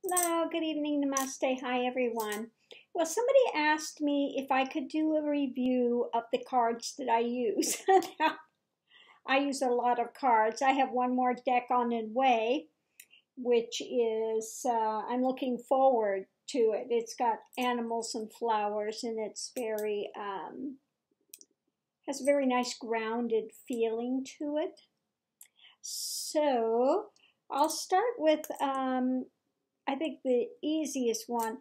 Hello, good evening, namaste, hi everyone. Well, somebody asked me if I could do a review of the cards that I use. I use a lot of cards. I have one more deck on the way, which is, I'm looking forward to it. It's got animals and flowers, and it's very, has a very nice grounded feeling to it. So I'll start with, I think the easiest one.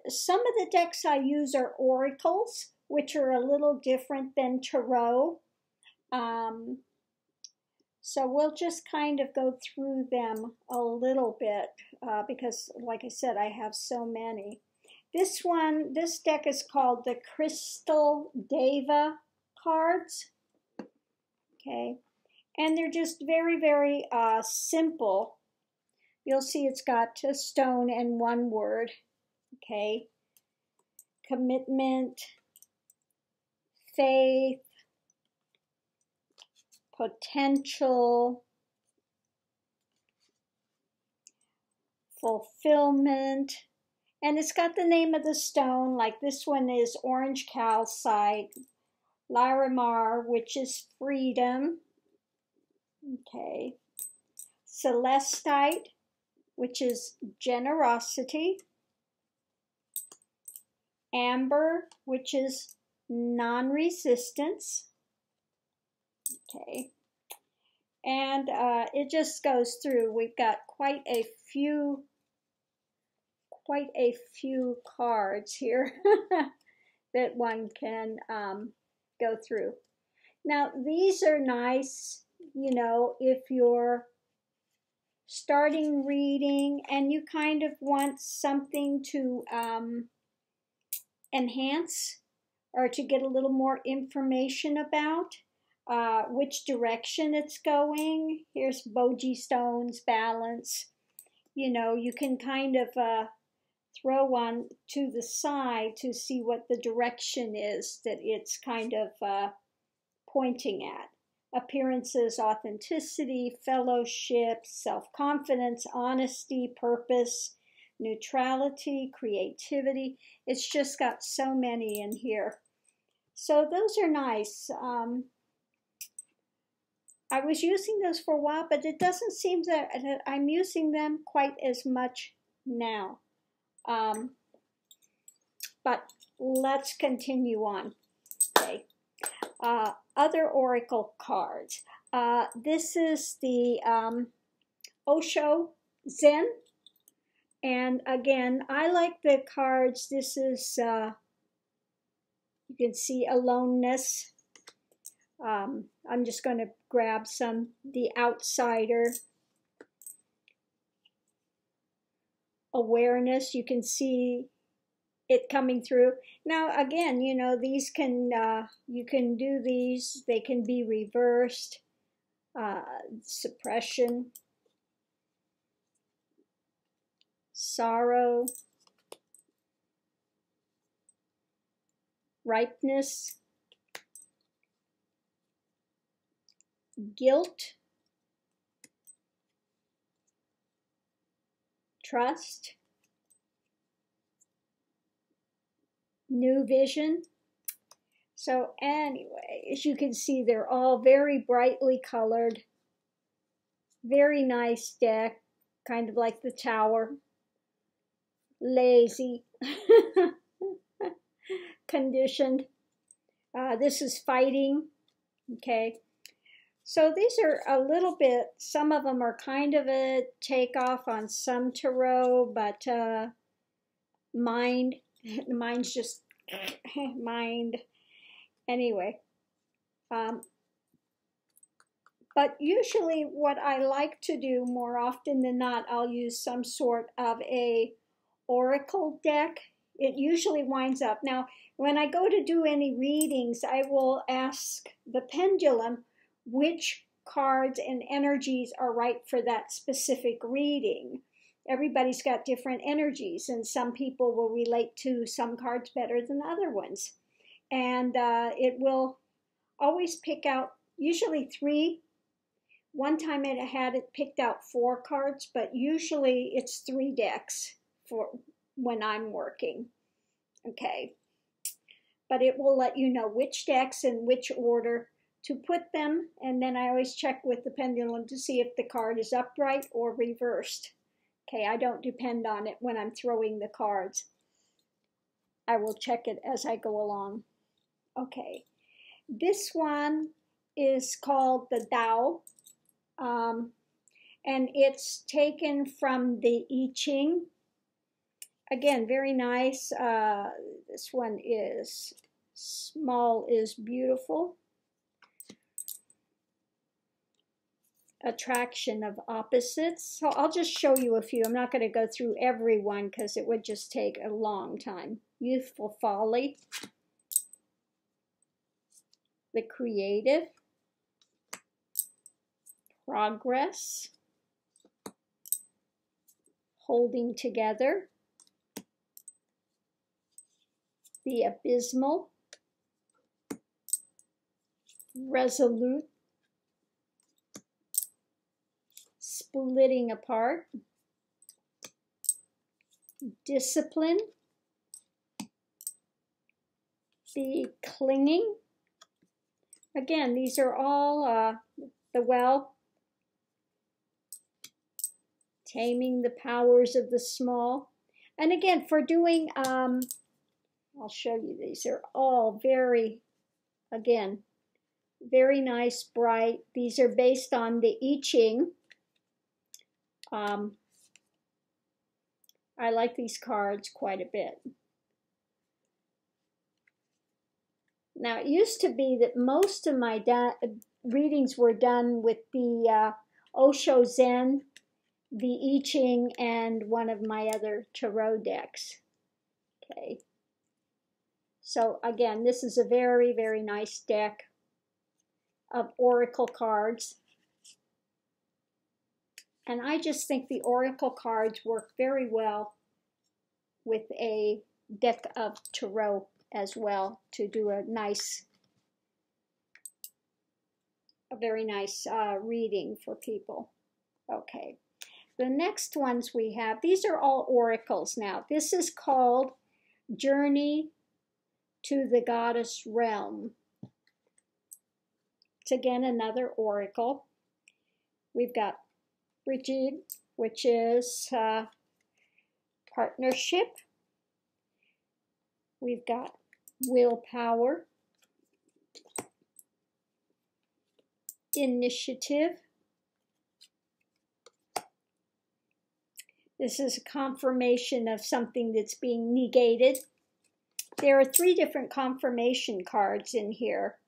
Some of the decks I use are oracles, which are a little different than tarot. So we'll just kind of go through them a little bit because, like I said, I have so many. This deck is called the Crystal Daiva cards. Okay, and they're just very, very simple. You'll see it's got a stone and one word, okay? Commitment, faith, potential, fulfillment, and it's got the name of the stone, like this one is orange calcite, Larimar, which is freedom, okay? Celestite, which is generosity, amber, which is non-resistance, okay, and it just goes through. We've got quite a few cards here that one can go through. Now, these are nice, you know, if you're starting reading and you kind of want something to enhance or to get a little more information about which direction it's going. Here's Boji stones, balance. You know, you can kind of throw one to the side to see what the direction is that it's kind of pointing at. Appearances, authenticity, fellowship, self-confidence, honesty, purpose, neutrality, creativity. It's just got so many in here. So those are nice. I was using those for a while, but it doesn't seem that I'm using them quite as much now. But let's continue on. Okay. Other oracle cards. This is the Osho Zen. And again, I like the cards. This is, you can see aloneness. I'm just going to grab the outsider. Awareness, you can see it coming through. Now, again, you know, these can, you can do these. They can be reversed. Suppression. Sorrow. Ripeness. Guilt. Trust. New vision. So anyway, as you can see, they're all very brightly colored. Very nice deck, kind of like the Tower. Lazy. Conditioned. This is fighting. Okay. So these are a little bit, some of them are kind of a takeoff on some tarot, but mind, the mind's just mind. Anyway, but usually what I like to do more often than not, I'll use some sort of a oracle deck. It usually winds up. Now, when I go to do any readings, I will ask the pendulum which cards and energies are right for that specific reading. Everybody's got different energies, and some people will relate to some cards better than other ones. And it will always pick out usually 3 One time it had it picked out 4 cards, but usually it's 3 decks for when I'm working. Okay. But it will let you know which decks in which order to put them. And then I always check with the pendulum to see if the card is upright or reversed. Okay, I don't depend on it when I'm throwing the cards. I will check it as I go along. Okay, this one is called the Dowel. And it's taken from the I Ching. Again, very nice. This one is small is beautiful. Attraction of opposites. So I'll just show you a few. I'm not going to go through every one because it would just take a long time. Youthful folly. The creative. Progress. Holding together. The abysmal. Resolute. Splitting apart. Discipline. The clinging. Again, these are all the well. Taming the powers of the small. And again, for doing, I'll show you, these are all very, again, very nice, bright. These are based on the I Ching. I like these cards quite a bit. Now, it used to be that most of my readings were done with the Osho Zen, the I Ching, and one of my other tarot decks. Okay. So again, this is a very, very nice deck of oracle cards. And I just think the oracle cards work very well with a deck of tarot as well to do a very nice reading for people. Okay. The next ones we have, these are all oracles now. This is called Journey to the Goddess Realm. It's again another oracle. We've got Brigid, which is partnership. We've got willpower, initiative. This is a confirmation of something that's being negated. There are 3 different confirmation cards in here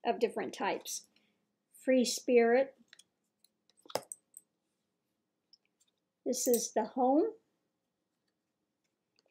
of different types. Free spirit. This is the home.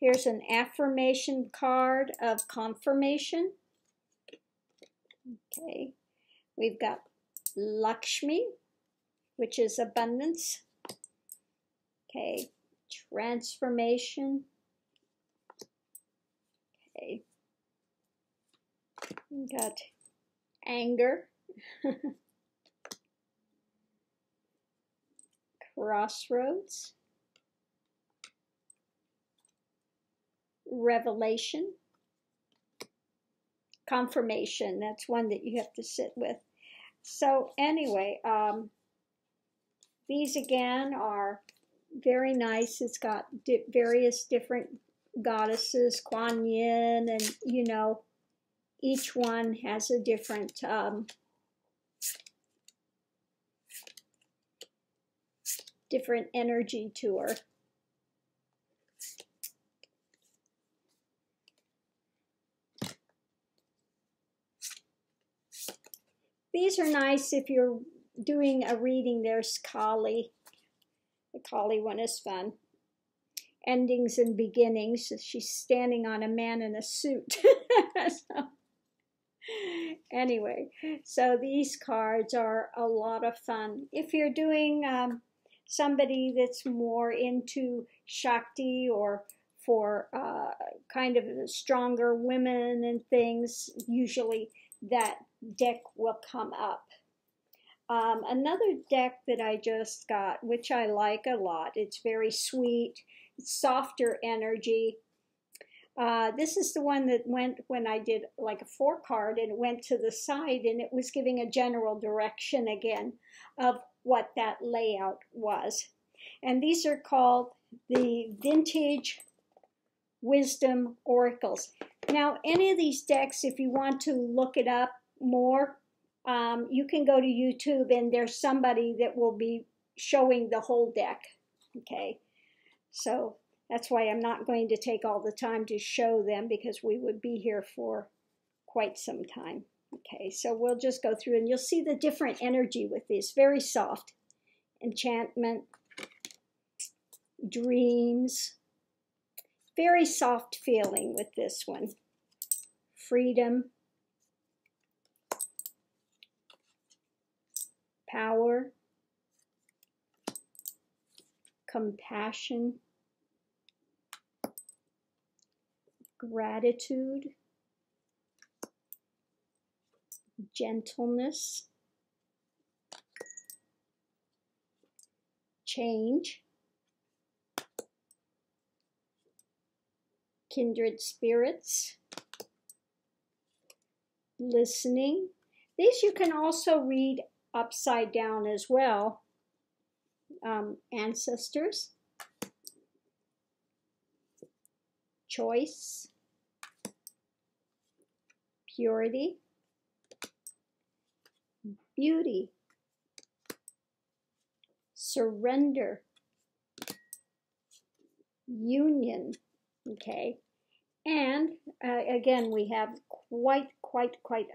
Here's an affirmation card of confirmation. Okay. We've got Lakshmi, which is abundance. Okay. Transformation. Okay. We got anger. Crossroads. Revelation. Confirmation. That's one that you have to sit with. So anyway, these again are very nice. It's got various different goddesses, Kuan Yin, and you know, each one has a different different energy to her. These are nice if you're doing a reading. There's Kali. The Kali one is fun. Endings and beginnings. She's standing on a man in a suit. So, anyway, so these cards are a lot of fun. If you're doing somebody that's more into Shakti or for kind of stronger women and things, usually that deck will come up. Another deck that I just got, which I like a lot. It's very sweet, softer energy. This is the one that went when I did like a 4 card, and it went to the side, and it was giving a general direction again of what that layout was. And these are called the Vintage Wisdom Oracles. Now, any of these decks, if you want to look it up more, you can go to YouTube, and there's somebody that will be showing the whole deck. Okay, so that's why I'm not going to take all the time to show them, because we would be here for quite some time. Okay, so we'll just go through, and you'll see the different energy with this. Very soft. Enchantment, dreams, very soft feeling with this one. Freedom, power, compassion, gratitude, gentleness, change, kindred spirits, listening. These you can also read upside down as well. Ancestors, choice, purity, beauty, surrender, union. Okay, and again, we have quite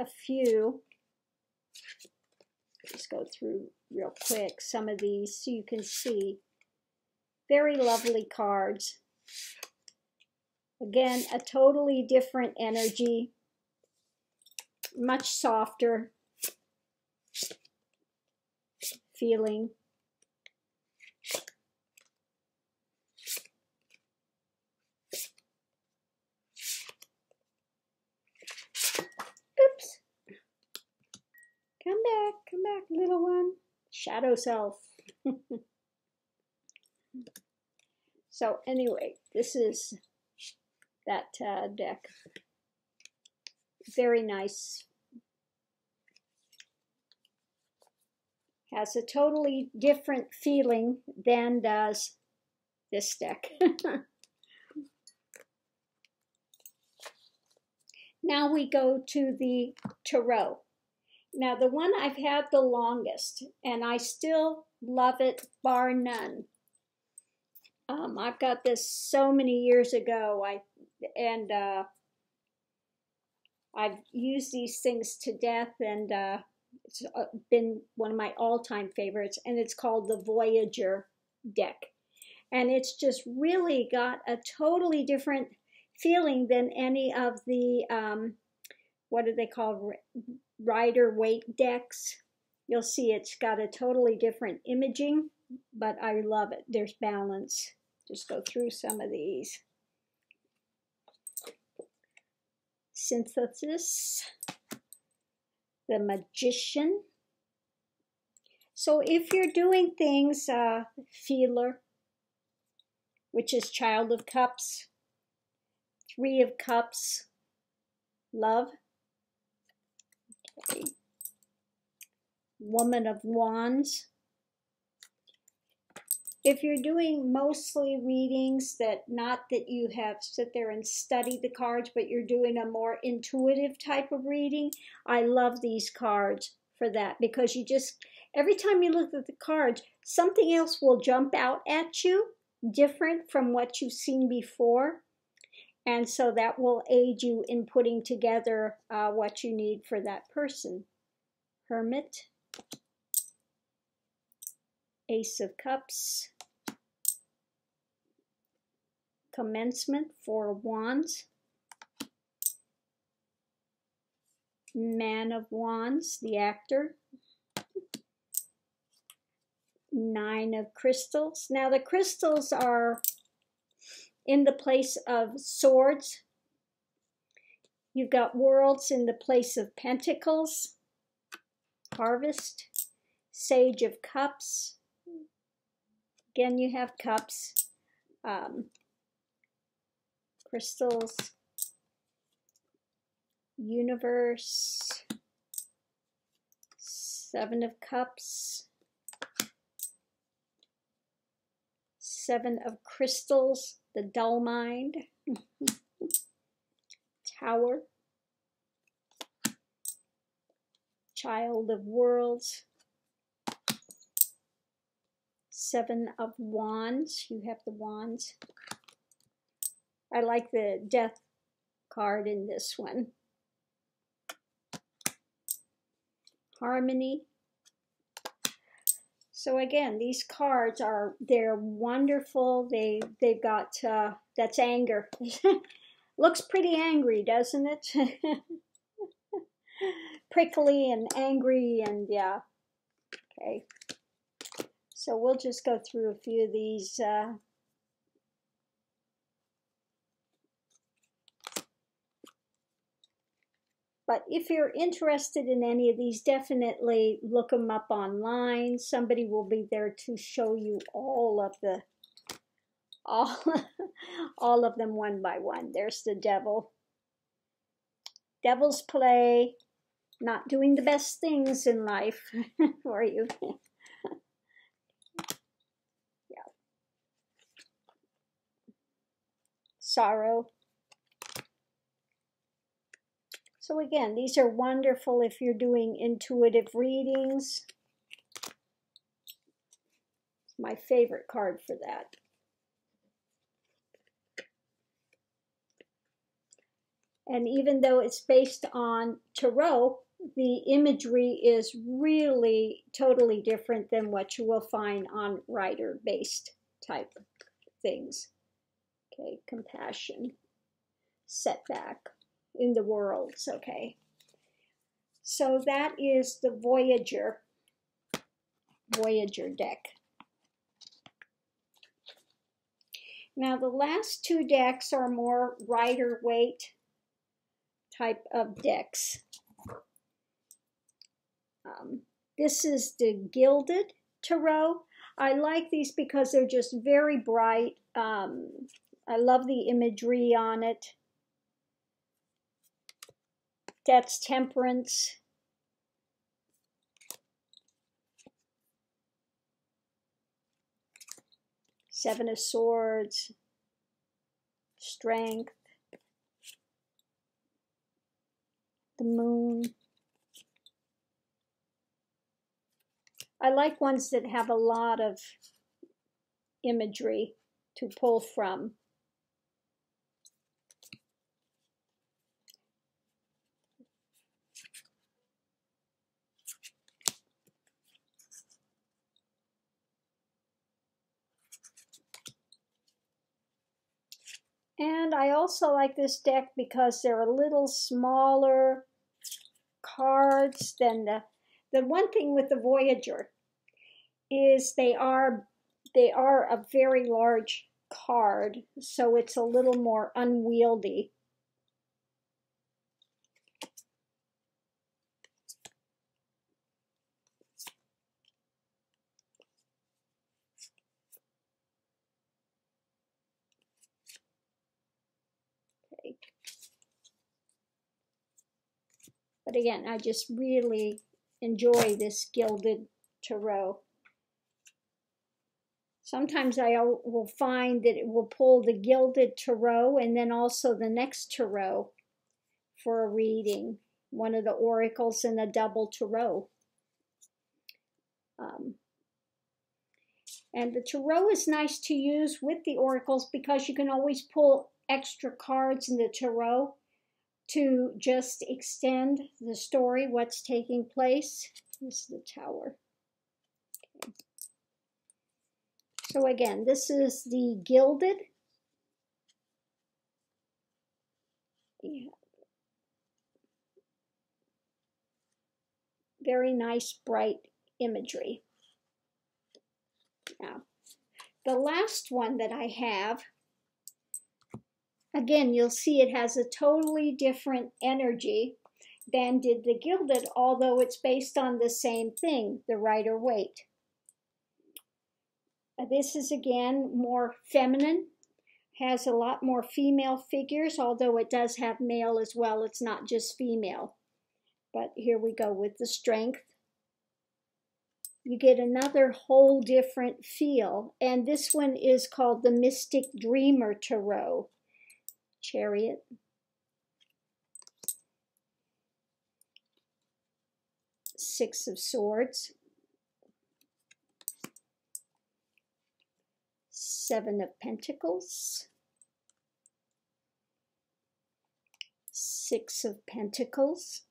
a few. Just go through real quick some of these so you can see. Very lovely cards. Again, a totally different energy, much softer feeling. Oops. Come back, little one. Shadow self. So anyway, this is that deck. Very nice. Has a totally different feeling than does this deck. Now we go to the Tarot. Now the one I've had the longest, and I still love it bar none. I've got this so many years ago. I've used these things to death, and it's been one of my all-time favorites, and it's called the Voyager deck. And it's just really got a totally different feeling than any of the, what do they call, Rider-Waite decks. You'll see it's got a totally different imaging, but I love it. There's balance. Just go through some of these. Synthesis, the Magician. So if you're doing things, Feeler, which is Child of Cups, 3 of Cups, Love, okay. Woman of Wands. If you're doing mostly readings that, not that you have sit there and studied the cards, but you're doing a more intuitive type of reading, I love these cards for that, because you just, every time you look at the cards, something else will jump out at you, different from what you've seen before. And so that will aid you in putting together what you need for that person. Hermit, Ace of Cups, Commencement, 4 of Wands, Man of Wands, the actor, 9 of Crystals. Now the crystals are in the place of Swords. You've got Worlds in the place of Pentacles, Harvest, Sage of Cups. Again, you have cups, crystals, universe, Seven of Cups, Seven of Crystals, the dull mind, Tower, Child of Worlds, Seven of Wands. You have the Wands. I like the Death card in this one. Harmony. So again, these cards they're wonderful. They've got that's anger. Looks pretty angry, doesn't it? Prickly and angry, and yeah. Okay. So we'll just go through a few of these. But if you're interested in any of these, definitely look them up online. Somebody will be there to show you all of them one by one. There's the Devil. Devil's play, not doing the best things in life for you. Yeah. Sorrow. So again, these are wonderful if you're doing intuitive readings. It's my favorite card for that. And even though it's based on tarot, the imagery is really totally different than what you will find on writer-based type things. Okay, compassion, setback in the worlds, okay. So that is the Voyager deck. Now the last two decks are more rider weight type of decks. This is the Gilded Tarot. I like these because they're just very bright. I love the imagery on it. That's Temperance. Seven of Swords. Strength. The Moon. I like ones that have a lot of imagery to pull from. And I also like this deck because they're a little smaller cards than the one thing with the Voyager is they are a very large card, so it's a little more unwieldy. Okay. But again, I just really enjoy this Gilded Tarot. Sometimes I will find that it will pull the Gilded Tarot and then also the next Tarot for a reading. One of the oracles and a double Tarot. And the Tarot is nice to use with the oracles because you can always pull extra cards in the Tarot to just extend the story, what's taking place. This is the Tower. Okay. So again, this is the Gilded. Yeah. Very nice, bright imagery. Now, the last one that I have, again, you'll see it has a totally different energy. than did the Gilded, although it's based on the same thing, the Rider-Waite. This is again more feminine, has a lot more female figures, although it does have male as well. It's not just female. But here we go with the Strength. You get another whole different feel. And this one is called the Mystic Dreamer Tarot. Chariot. Six of Swords. Seven of Pentacles. Six of Pentacles.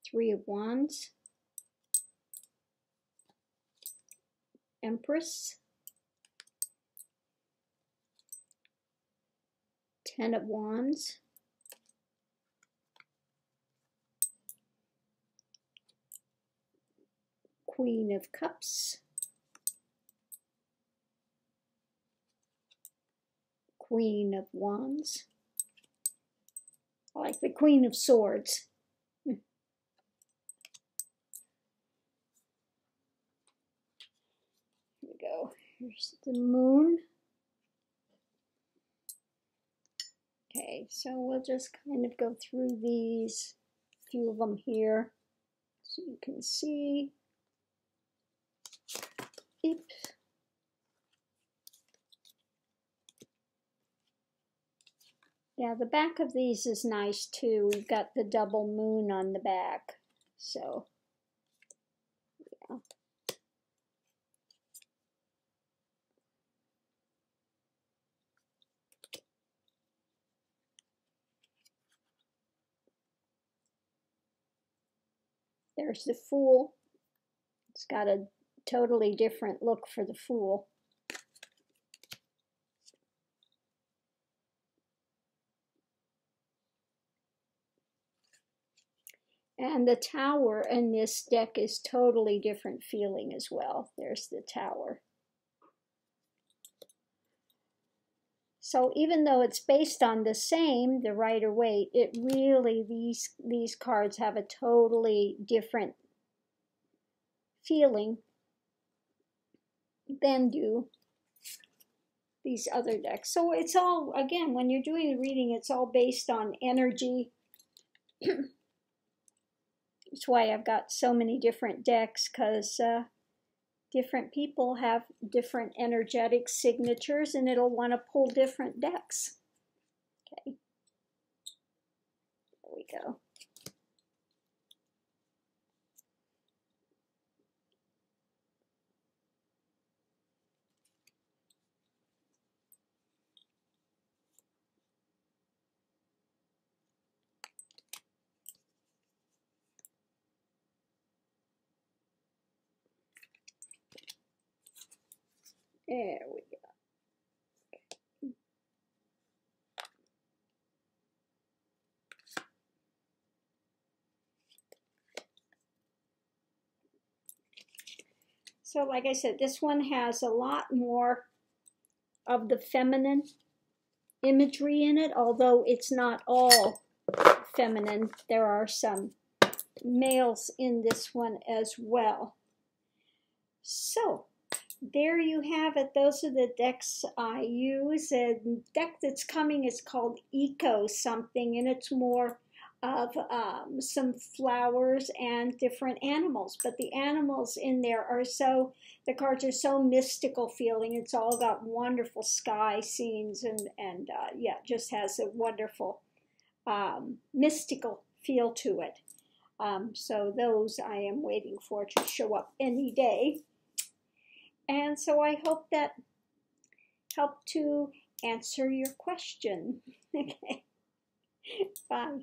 Three of Wands. Empress. Ten of Wands. Queen of Cups. Queen of Wands. I like the Queen of Swords. Here we go. Here's the Moon. Okay, so we'll just kind of go through these, a few of them here, so you can see. Oops. Yeah, the back of these is nice too. We've got the double moon on the back, so yeah. There's the Fool. It's got a totally different look for the Fool. And the Tower in this deck is totally different feeling as well. There's the Tower. So even though it's based on the same, the Rider-Waite, it really, these cards have a totally different feeling than do these other decks. So it's all, again, when you're doing the reading, it's all based on energy. That's why I've got so many different decks, because different people have different energetic signatures, and it'll want to pull different decks. Okay, there we go. There we go. So like I said, this one has a lot more of the feminine imagery in it, although it's not all feminine. There are some males in this one as well. So there you have it. Those are the decks I use. A deck that's coming is called Eco something, and it's more of some flowers and different animals. But the animals in there are so, the cards are so mystical feeling. It's all got wonderful sky scenes, and yeah, just has a wonderful mystical feel to it. So those I am waiting for to show up any day. And so I hope that helped to answer your question. Okay. Bye.